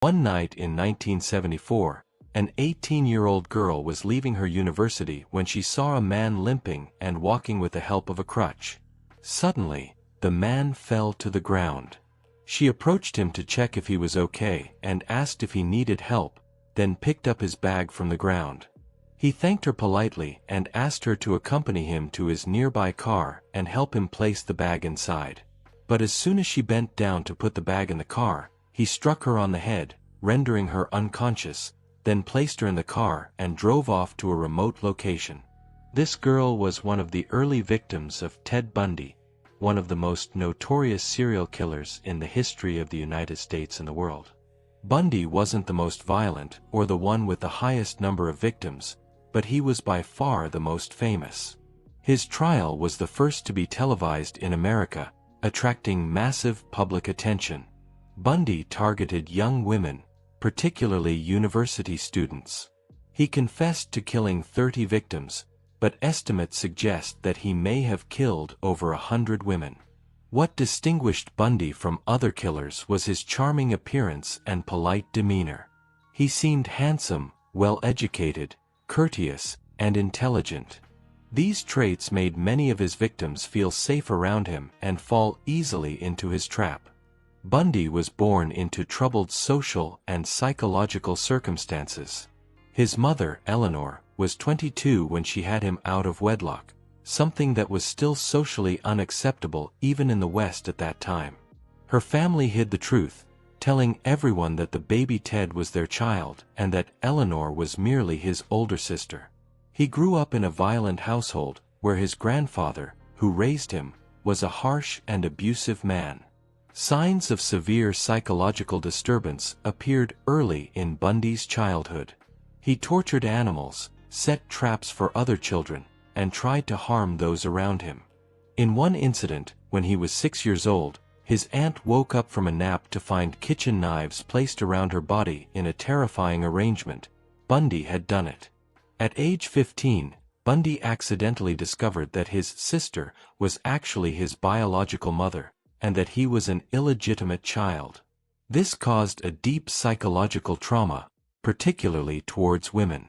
One night in 1974, an 18-year-old girl was leaving her university when she saw a man limping and walking with the help of a crutch. Suddenly, the man fell to the ground. She approached him to check if he was okay and asked if he needed help, then picked up his bag from the ground. He thanked her politely and asked her to accompany him to his nearby car and help him place the bag inside. But as soon as she bent down to put the bag in the car, he struck her on the head, rendering her unconscious, then placed her in the car and drove off to a remote location. This girl was one of the early victims of Ted Bundy, one of the most notorious serial killers in the history of the United States and the world. Bundy wasn't the most violent or the one with the highest number of victims, but he was by far the most famous. His trial was the first to be televised in America, attracting massive public attention. Bundy targeted young women, particularly university students. He confessed to killing 30 victims, but estimates suggest that he may have killed over 100 women. What distinguished Bundy from other killers was his charming appearance and polite demeanor. He seemed handsome, well-educated, courteous, and intelligent. These traits made many of his victims feel safe around him and fall easily into his trap. Bundy was born into troubled social and psychological circumstances. His mother, Eleanor, was 22 when she had him out of wedlock, something that was still socially unacceptable even in the West at that time. Her family hid the truth, telling everyone that the baby Ted was their child and that Eleanor was merely his older sister. He grew up in a violent household where his grandfather, who raised him, was a harsh and abusive man. Signs of severe psychological disturbance appeared early in Bundy's childhood. He tortured animals, set traps for other children, and tried to harm those around him. In one incident, when he was 6 years old, his aunt woke up from a nap to find kitchen knives placed around her body in a terrifying arrangement. Bundy had done it. At age 15, Bundy accidentally discovered that his sister was actually his biological mother, and that he was an illegitimate child. This caused a deep psychological trauma, particularly towards women.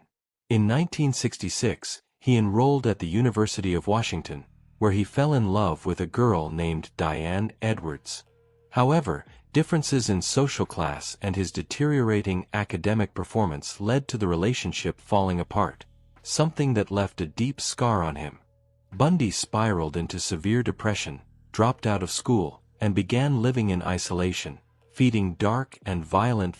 In 1966, he enrolled at the University of Washington, where he fell in love with a girl named Diane Edwards. However, differences in social class and his deteriorating academic performance led to the relationship falling apart, something that left a deep scar on him. Bundy spiraled into severe depression, dropped out of school, and began living in isolation, feeding dark and violent